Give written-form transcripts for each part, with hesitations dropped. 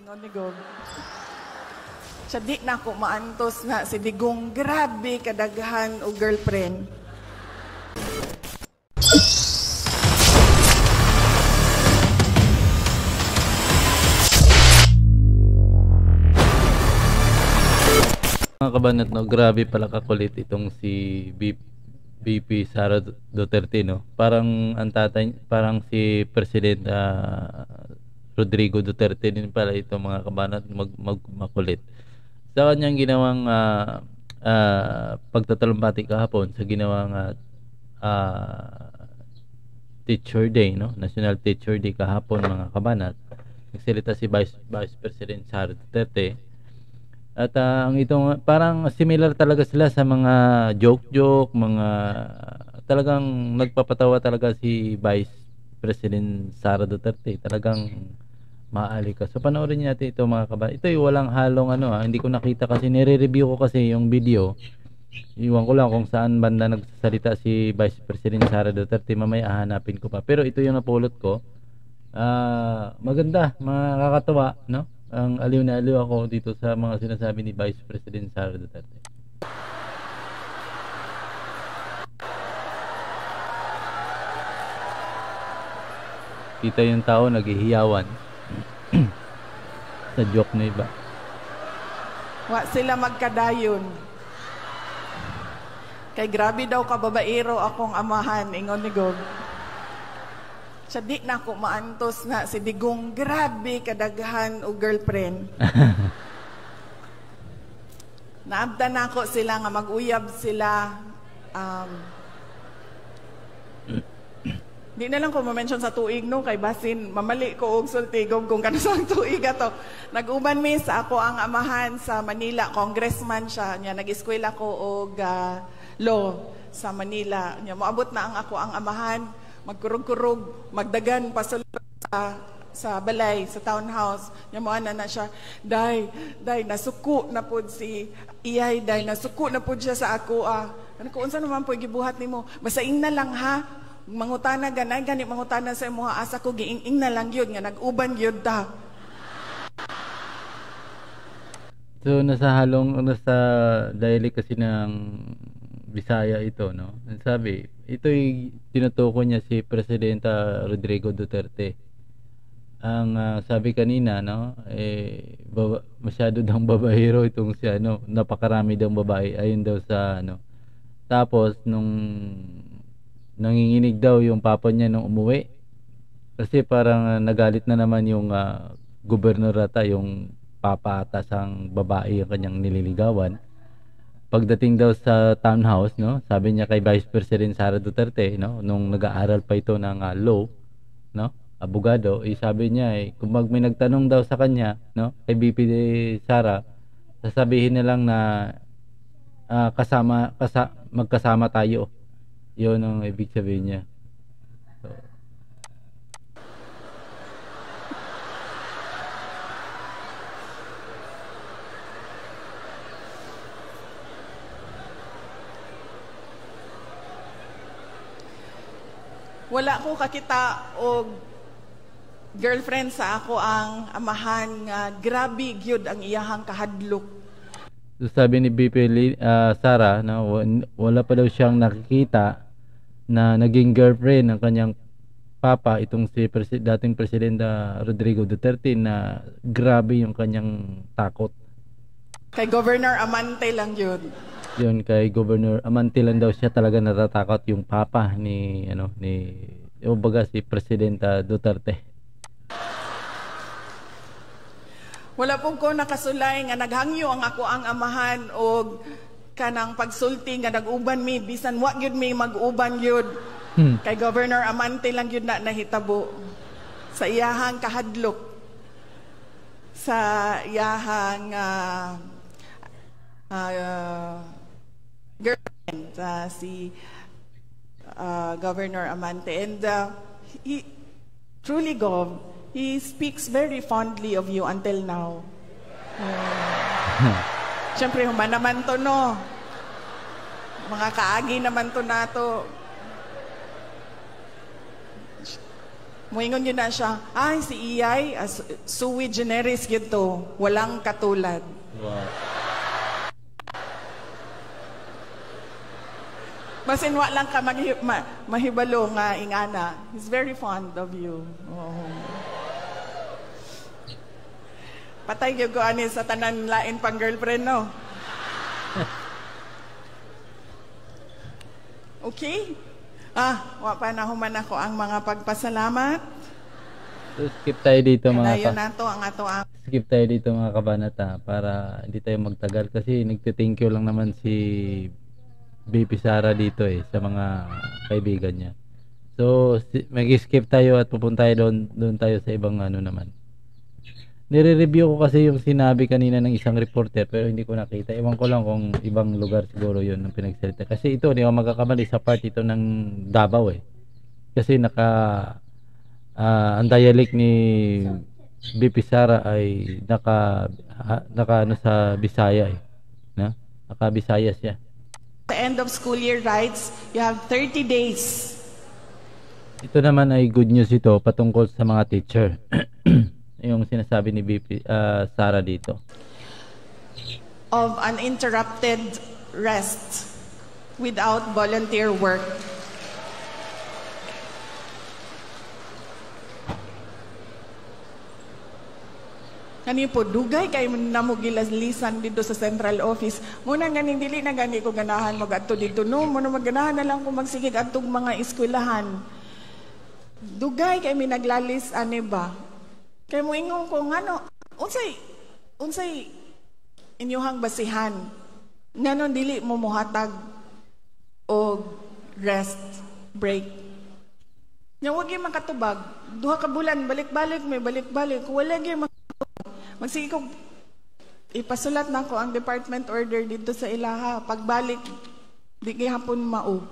Ingon ni Gog. Siya di na ako maantos nga si Digong grabe kadaghan o girlfriend. Mga kabanat, no, grabe pala kakulit itong si VP Sara Duterte, no. Parang ang tatay, parang si President Rodrigo Duterte din pala ito, mga kabanat, makulit. Sa kanyang ginawang pagtatalumpati kahapon sa ginawang Teacher Day, no, National Teacher Day kahapon, mga kabanat, nagsalita si Vice President Sara Duterte. At ang itong parang similar talaga sila sa mga joke, mga talagang nagpapatawa talaga si Vice President Sara Duterte. Talagang maali ka. So panoorin natin ito, mga kabayan. Ito yung walang halong hindi ko nakita kasi nire-review ko kasi yung video. Iwan ko lang kung saan banda nagsasalita si Vice President Sara Duterte. Mamaya hahanapin ko pa. Pero ito yung napulot ko. Maganda, makakatawa, no? Ang aliw na aliw ako dito sa mga sinasabi ni Vice President Sara Duterte. Kita yung tao naghihiyawan sa joke na iba. Wa sila magkadayon. Kay grabe daw ka babaero akong amahan, ingon ni Gog. Siya di na ako maantos nga si Digong grabe kadaghan o girlfriend. Naabda na ako sila nga mag-uyab sila. Di na lang ko ma-mention sa tuig, no, kay basin mamali ko og sultigom kung kanang tuig ato. Nag-uban mi sa ako ang amahan sa Manila, congressman siya, nya nag-eskwela ko og law sa Manila. Nya moabot na ang ako ang amahan, magkurog-kurog, magdagan pasulod sa balay, sa townhouse. Nya mo na siya, day nasuko na pud si iyay, day nasuko na pud siya sa ako Ano ko unsa naman po gibuhat nimo? Basaing na lang ha. Mangutana ganay gani mangutana sa imong asa ko giing-ing na lang gyud nga nag-uban gyud ta. So nasa dialect kasi ng Bisaya ito, no. Sabi, ito'y tinutukoy niya si Presidenta Rodrigo Duterte. Ang sabi kanina, no, masyado daw babaero itong si napakarami daw babae ayun daw sa Tapos nung nanginginig daw yung papa niya nung umuwi kasi parang nagalit na naman yung gobernador ata, yung papa ata sang babae yung kanyang nililigawan. Pagdating daw sa townhouse, no, sabi niya kay Vice President Sara Duterte, no, nung nag-aaral pa ito ng law, no, abogado, sabi niya kung may nagtanong daw sa kanya, no, kay VP Sara, sasabihin na lang na magkasama tayo. Yun ang ibig sabihin niya. So, wala ko kakita og girlfriend sa ako ang amahan nga grabe gyud ang iyahang kahadlok. So sabi ni VP Sara na wala pa daw siyang nakikita na naging girlfriend ng kanyang papa, itong si dating Presidente Rodrigo Duterte, na grabe yung kanyang takot. Kay Governor Amante lang yun. Yun, kay Governor Amante lang daw siya talaga natatakot, yung papa ni si Presidente Duterte. Wala po ko nakasulay nga naghangyo ang ako ang amahan o kanang pagsulti nga nag-uban mi bisan wa gyud mi mag-uban gyud. Kay Governor Amante lang gyud na nahitabo sa iyahang kahadlok, sa iyahang girlfriend, si Governor Amante, and he truly he speaks very fondly of you until now. Siyempre, human naman to, no? Mga kaagi naman to nato. Muingon yun na siya, ay, si Iyay, sui generis gito, walang katulad. Wow. Basin wa lang ka mahibalo nga ingana. He's very fond of you. Oh. Patay gyud ko ani sa tanan lain pang girlfriend, no? Okay? Wa pa na human ako ang mga pagpasalamat. So, skip tayo dito skip tayo dito mga kabanata para hindi tayo magtagal kasi nagte-thank you lang naman si BP Sara dito sa mga kaibigan niya. So mag-skip tayo at pupunta tayo doon tayo sa ibang naman. Nire-review ko kasi yung sinabi kanina ng isang reporter pero hindi ko nakita. Ewan ko lang kung ibang lugar siguro yun ng pinagsalita. Kasi ito, hindi ako magkakamali sa part ito ng Davao Kasi ang dialect ni BP Sara ay naka sa Bisaya Naka Bisaya siya. The end of school year rights, you have 30 days. Ito naman ay good news ito patungkol sa mga teacher. Yung sinasabi ni BP Sara dito. Of uninterrupted rest without volunteer work. Kani po dugay kay namo gilaslisan dito sa central office. Muna ganing dili na gani ko ganahan magadto dito no, muna magganahan na lang ko magsigig adtong mga eskwelahan. Dugay kay mi naglalis ani ba? Kay mo ingon ko ngano unsay inyuhang basihan nganon dili mo mohatag og rest break. Nya wag gyud makatubag duha ka bulan balik-balik wala gyud magsige ko ipasulat na ko ang department order dito sa ilaha pagbalik di gihapon mao.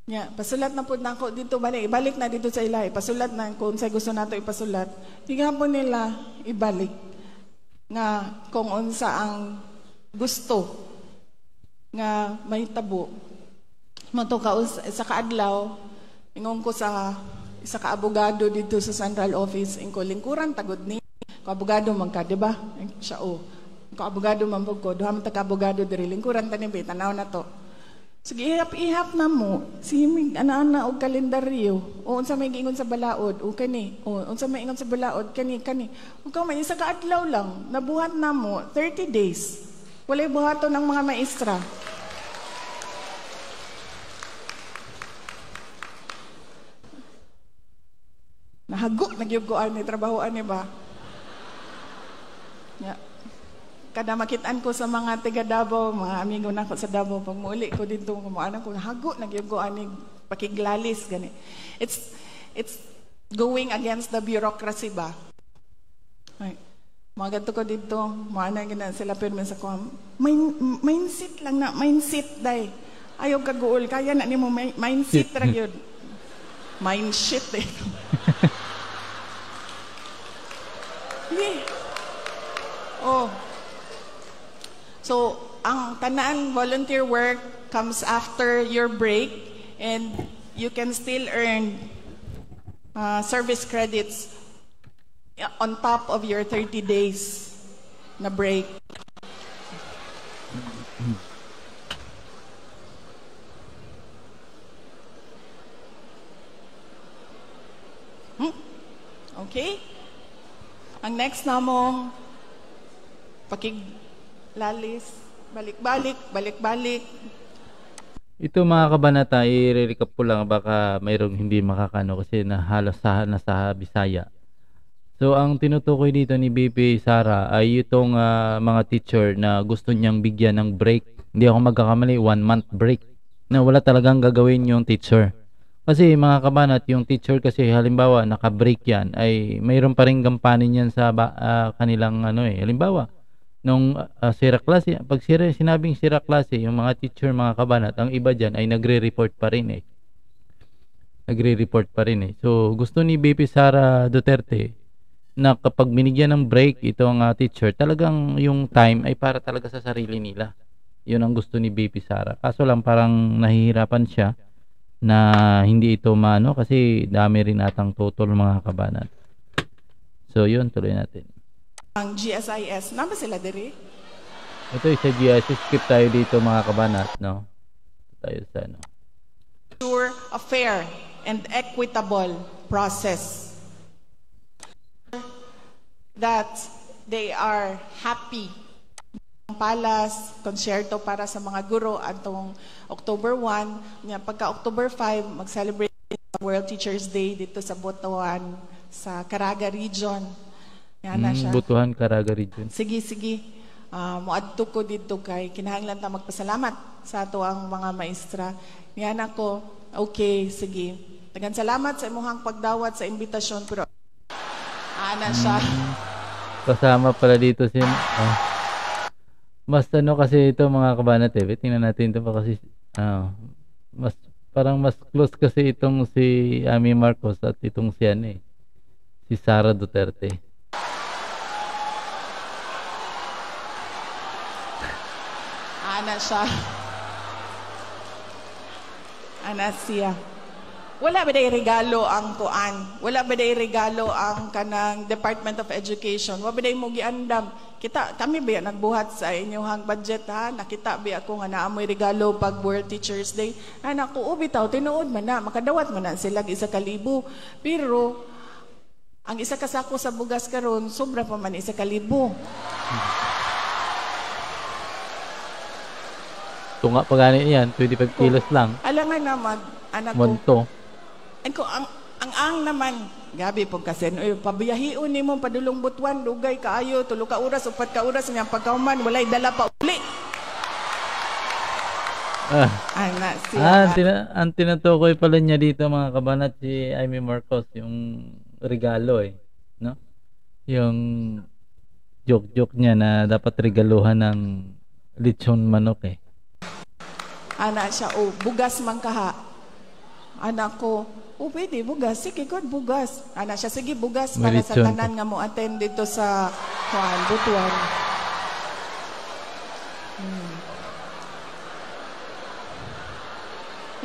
Nya pasulat na pud nako dito ibalik na dito sa ilaha ipasulat na kung unsay gusto nato ipasulat. Di gihapon nila ibalik nga kung unsa ang gusto nga may tabo. Mato ka sa kaadlaw ingon ko sa isa ka abogado dito sa central office ingko lingkuran tagod ni ko abogado man ka, di ba? Siya ko abogado man pud ko duha man ta ka abogado diri lingkuran tani be tanaw na to. Sige ihap na mo simig ana-ana og kalendaryo o unsa may giingon sa balaod o kani o unsa may ingon sa balaod kani ug ka man isa ka adlaw lang nabuhat na mo 30 days walay buhaton ng mga maestra. Nahago nagyud ko ani trabahoan ni ba? Yeah. Kada makitaan ko sa mga taga Davao, mga amigo nako sa Davao, pag muuli ko dito, kumuanan ko, hago, nagyugo anig pakiglalis, gani. It's going against the bureaucracy ba? Ay, mga ganito ko dito, maana gina sila permen sa ko, mindset lang na, mindset day. Ayaw kaguol, kaya na ni mo mindset ra gyud. Mindset eh. Oh. So, ang tanang volunteer work comes after your break and you can still earn service credits on top of your 30 days na break. Okay? Ang next namong pakiglalis, balik-balik. Ito mga kabanata, i-recap ko lang baka mayroong hindi makakano kasi halos na sa Bisaya. So ang tinutukoy dito ni BP Sara ay itong mga teacher na gusto niyang bigyan ng break. Hindi ako magkakamali, 1 month break na wala talagang gagawin yung teacher. Kasi mga kabanat, yung teacher kasi halimbawa naka-break yan ay mayroon pa ring gampanin yan sa kanilang halimbawa nung sira klase, pag sinabing sira klase, yung mga teacher mga kabanat, ang iba dyan ay nagre-report pa rin So gusto ni BP Sara Duterte na kapag binigyan ng break itong teacher, talagang yung time ay para talaga sa sarili nila. Yun ang gusto ni BP Sara. Kaso lang parang nahihirapan siya na hindi ito maano kasi dami rin atang total mga kabanat. So yun, tuloy natin. Ang GSIS, na ba sila diri? Ito sa GSIS, skip tayo dito mga kabanat, no? Tayo sa ano. Sure, a fair and equitable process. That they are happy. Palas, konsyerto para sa mga guro atong October 1, nya pagka October 5 mag-celebrate sa World Teachers Day dito sa Butuan sa Caraga region. Yan na siya. Butuan, Caraga region. Sige. Muadto ko dito kay kinahanglan ta magpasalamat sa ato ang mga maestra. Yan ako. Okay, sige. Daghang salamat sa imong pagdawat sa imbitasyon pero ana siya. Kasama pala dito si mas ano kasi ito mga kabanat tingnan natin ito pa kasi mas parang mas close kasi itong si Amy Marcos at itong si si Sara Duterte. Ana siya. Ana siya. Wala ba day regalo ang kuan? Wala ba day regalo ang kanang Department of Education? Wala ba day mo giandam? Kami ba nagbuhat sa inyong budget ha? Nakita ba ako nga naamoy regalo pag World Teachers Day? Anak ko, bitaw, tinuod man na, makadawat man na sila 1,000. Pero, ang isa kasako sa bugas karon sobra pa man 1,000. Tunga pa gani yan, 25 kilos lang. Alangan naman, anak ko. Monto. Ang naman, gabi po kasi, pabiyahiun ni mo, padulong Butuan, dugay kaayo, 3 ka oras, 4 ka oras, nga pagkauman, walay dala pa uli. Ang tinatukoy pala niya dito mga kabanat si Amy Marcos, yung regalo no? Yung joke niya na dapat regaluhan ng lechon manok Ana siya, bugas man kaha. Anak ko, pwede, bugas. Sige, God, bugas. Ana siya, sige, bugas para sa tanan nga mo attend dito sa Butuan.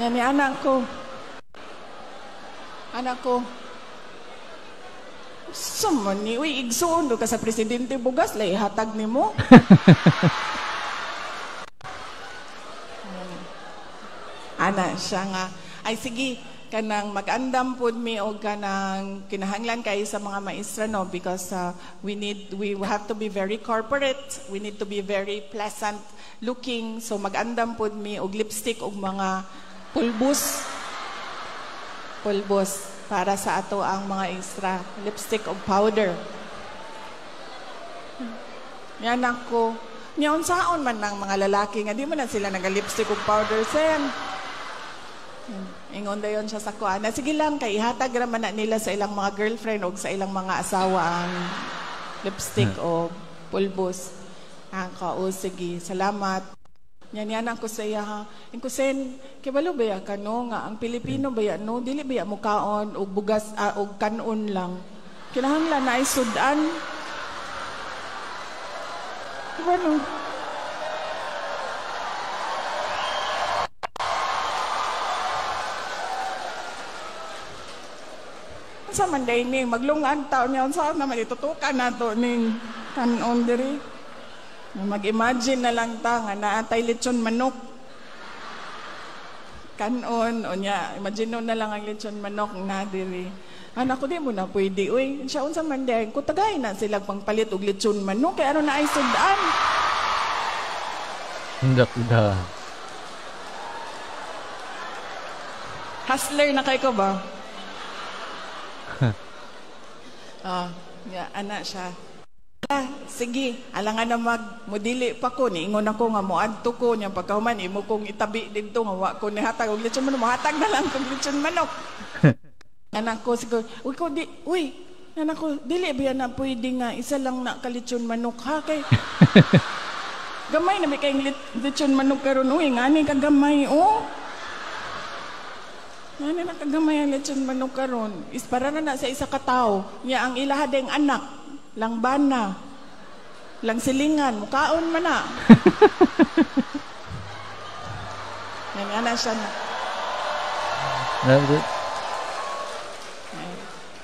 Yan ni anak ko. Suman ni, igsoon do ka sa presidente bugas, lay hatag ni mo. Ana siya nga, ay sige, kanang mag-andam pod mi o kanang kinahanglan kay sa mga maestra no because we have to be very corporate, we need to be very pleasant looking, so mag-andam pod mi og lipstick og mga pulbos para sa ato ang mga extra lipstick og powder. Yan ako. Nyaon saon man ng mga lalaki nga di man na sila naga-lipstick og powder sen. Ingon dayon siya sa kuan. Sige lang kay ihatag ra man na nila sa ilang mga girlfriend o sa ilang mga asawa ang lipstick o pulbos. Sige, salamat. Yan ang kusaya ha. Ang kusen, kibalo ba ka no nga ang Pilipino ba no dili ba mo kaon og bugas og kanon lang. Kinahanglan na ay sudan. Diba no? Sa Monday ni maglungan taon niya unsa naman itutukan nato ning kanon diri. Mag-imagine na lang ta nga naatay lechon manok. Kanon unya, imagine na lang ang lechon manok na diri. Anak ko di mo na pwede uy. Siya unsa Monday ko tagay na sila pangpalit og lechon manok kay ano na ay sudan. Hindak da. Hustler na kay ko ba? Anak siya. Sige, alangan na magmudili pa ko. Niingon ako nga moadto ko niya pagkahuman. Imo kong itabi dito nga wa ko nihatag. Og lechon manok, mahatag na lang kong lechon manok. Anak ko siguro, anak ko, dili ba na pwede nga isa lang na kalechon manok ha kay gamay na may kayong lechon manok karon ngani kagamay Ngani na kagamay ang lechon manok karon. Para na sa isa ka tawo. Nya ang ilaha deng anak, lang bana, lang silingan, mukaon man na. Yan siya na.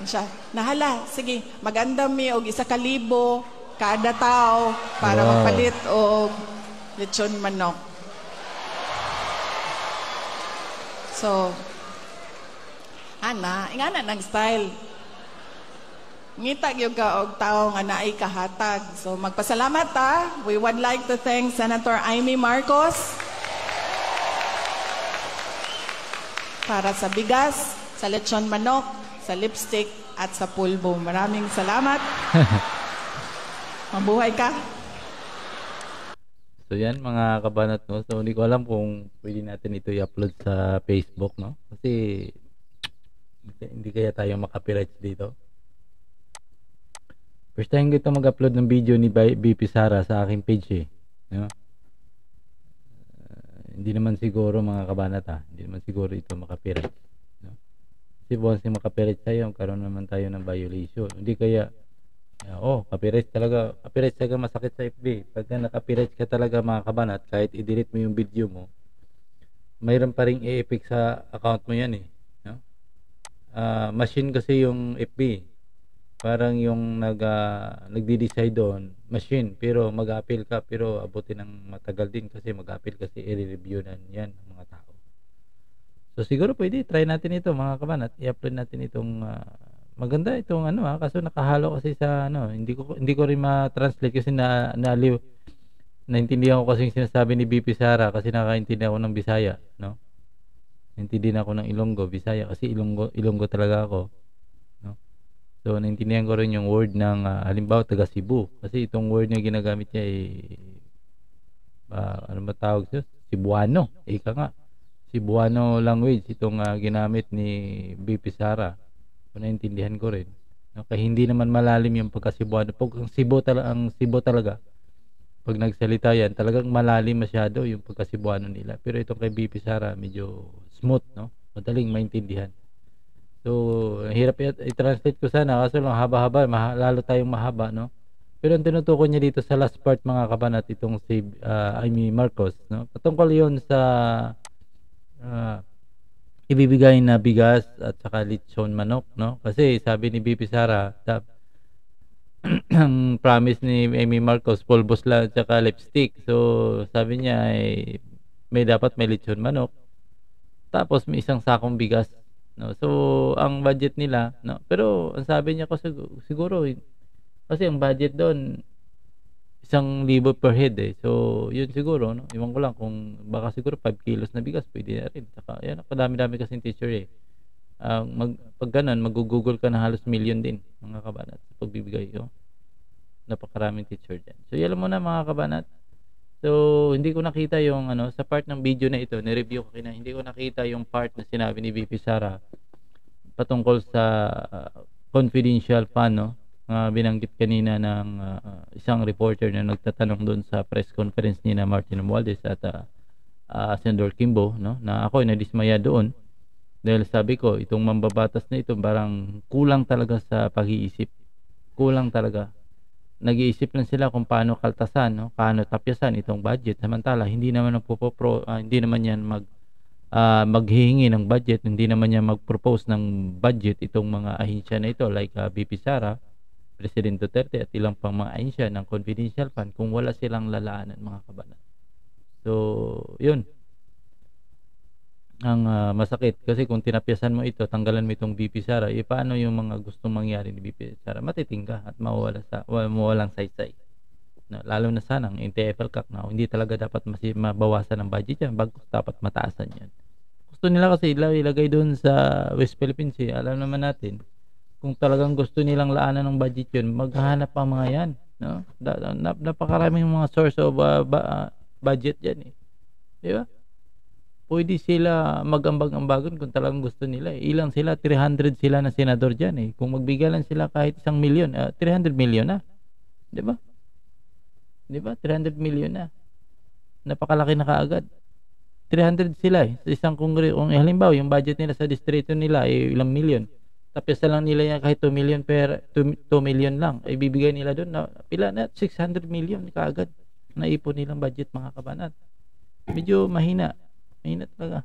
Siya, nahala, sige, maganda mi og 1,000 kada tao para magpalit og lechon manok. So, ingana nag style. Ngita gyud ka og tao nga naay kahatag. So magpasalamat ta. We would like to thank Senator Amy Marcos para sa bigas, sa lechon manok, sa lipstick at sa pulbo. Maraming salamat. Mabuhay ka. So yan mga kabanat, no. So hindi ko alam kung pwede natin ito i-upload sa Facebook, no. Kasi hindi kaya tayo makapirights dito. First time ko ito mag-upload ng video ni BP Sara sa aking page, no? Hindi naman siguro mga kabanat, hindi naman siguro ito makapirights, no? Kasi once yung makapirights tayo, karoon naman tayo ng violation. Hindi kaya copyright talaga masakit sa FB. Pagka naka-copyright ka talaga mga kabanat, kahit i-delete mo yung video mo, mayroon pa ring i-effect sa account mo yan, no? Machine kasi yung FB. Parang yung nagdi-decide doon, machine, pero mag-appeal ka, pero abutin ng matagal din kasi mag-appeal kasi i-review na yan ng mga tao. So siguro pwede, try natin ito mga kabanat, i-upload natin itong maganda itong kaso nakahalo kasi sa hindi ko rin ma-translate kasi naintindihan ko kasi yung sinasabi ni BP Sara kasi nakaintindihan ako ng Bisaya, no? Naintindihan ako ng Ilonggo, Bisaya kasi Ilonggo talaga ako, no? So naintindihan ko rin yung word ng halimbawa taga Cebu kasi itong word na ginagamit niya ano ba tawag siya? Cebuano, ika nga. Cebuano language itong ginamit ni BP Sara. Kung naintindihan ko rin, no? Kaya hindi naman malalim yung pagka-Cebuano. Pag ang Cebu talaga, pag nagsalita yan, talagang malalim masyado yung pagka-Cebuano nila. Pero itong kay BP Sara, medyo smooth, no? Madaling maintindihan. So, hirap i-translate ko sana, kaso lang haba-haba, lalo tayong mahaba, no? Pero ang tinutukoy niya dito sa last part mga kabanat, itong si Amy Marcos, no? Patungkol yun sa ibibigay na bigas at saka lechon manok, no? Kasi sabi ni BP Sara, ang promise ni Amy Marcos, pulbos lang at saka lipstick. So sabi niya ay may lechon manok, tapos may isang sakong bigas, no? So ang budget nila, no? Pero ang sabi niya ko siguro kasi ang budget doon 1,000 per head, so yun siguro, no? Iwan ko lang kung baka siguro 5 kilos na bigas pwede na rin. Saka yan, padami-dami kasing teacher pag ganun mag-google ka na halos million din mga kabanat sa pagbibigay, napakaraming teacher dyan. So yan mo na mga kabanat. So hindi ko nakita yung sa part ng video na ito, ni-review ko hindi ko nakita yung part na sinabi ni BP Sara patungkol sa confidential fund, no? Binanggit kanina ng isang reporter na nagtatanong doon sa press conference ni na Martin Romualdez at Senator Kimbo, no? Na ako ay nadismaya doon dahil sabi ko itong mambabatas na ito parang kulang talaga sa pag-iisip, kulang talaga. Nag-iisip lang sila kung paano kaltasan, no? Paano tapyasan itong budget, samantala hindi naman hindi naman yan maghihingi ng budget, hindi naman yan mag-propose ng budget itong mga ahensya na ito like BP Sara, President Duterte at ilang pang mga ahensya ng confidential fund kung wala silang lalaanan mga kabanat. So yun ang masakit kasi kung tinapyasan mo ito, tanggalan mo itong BP Sara, paano yung mga gustong mangyari ni BP Sara? Matitingga at mawawalang saysay, no? Lalo na sana ang NTFL CAC na hindi talaga dapat mabawasan ng budget yan, bagkus dapat mataasan yan. Gusto nila kasi ilagay doon sa West Philippines, alam naman natin kung talagang gusto nilang laanan ng budget yun, maghahanap pa mga yan, no? Napakaraming mga source of budget yan, di ba? Pwede sila mag-ambag-ambagon kung talagang gusto nila, ilang sila, 300 sila na senador dyan, kung magbigay lang sila kahit 1 milyon, 300 milyon na, di ba? 300 milyon na, napakalaki na kaagad. 300 sila sa isang kongreso. Kung halimbawa yung budget nila sa distrito nila ay ilang milyon, tapos lang nila yan kahit 2 million lang, ay bibigay nila doon na pila na 600 million kaagad na ipon nilang budget mga kabanat. Medyo mahina talaga.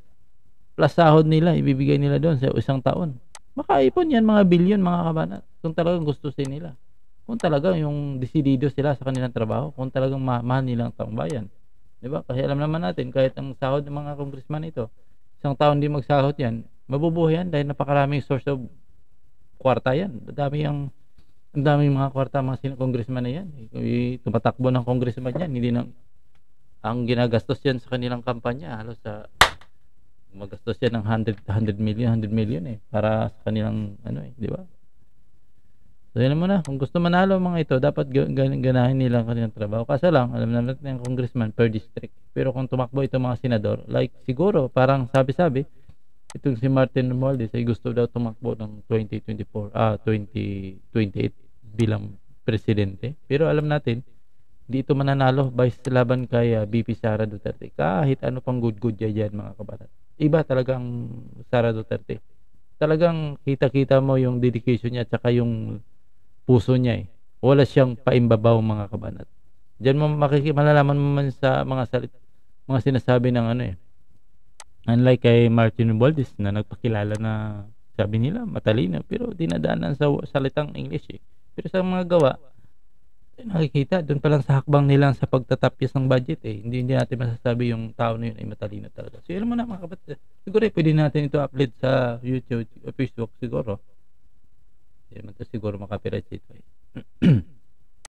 plus sahod nila, ibibigay nila doon sa isang taon. Makaipon yan mga bilyon mga kabanat. Kung talagang gusto nila. Kung talagang yung desidido sila sa kanilang trabaho. Kung talagang mahal nilang taong bayan. Diba? Kasi alam naman natin, kahit ang sahod ng mga congressman ito, isang taon di magsahod yan, mabubuhay yan dahil napakaraming source of kwarta yan. Ang daming mga kwarta mga congressman na yan. Tumatakbo ng congressman yan. Hindi na, ang ginagastos yan sa kanilang kampanya, halos sa magastos yan ng 100 million para sa kanilang di ba? So yun mo na, kung gusto manalo mga ito, dapat ganahin nila ang kanilang trabaho. Kaso lang, alam naman natin yung congressman per district. Pero kung tumakbo ito mga senador, like siguro, parang sabi-sabi, itong si Martin Romualdez ay gusto daw tumakbo ng 2028 bilang presidente. Pero alam natin, dito mananalo vice laban kay BP Sara Duterte. Kahit ano pang good yan mga kabatat. Iba talagang Sara Duterte. Talagang kita-kita mo yung dedication niya at saka yung puso niya eh. Wala siyang paimbabaw mga kabanat. Diyan mo malalaman mo man sa mga sinasabi ng unlike kay Martin Romualdez na nagpakilala na sabi nila matalino pero dinadaanan sa salitang English eh. Pero sa mga gawa nakikita doon pa lang sa hakbang nilang sa pagtatapyas ng budget eh. Hindi natin masasabi yung tao na yun ay matalino talaga. So yun mo na mga kapatid. Siguro pwede natin ito upload sa YouTube o Facebook siguro. Hindi naman ito siguro makapiright ito eh.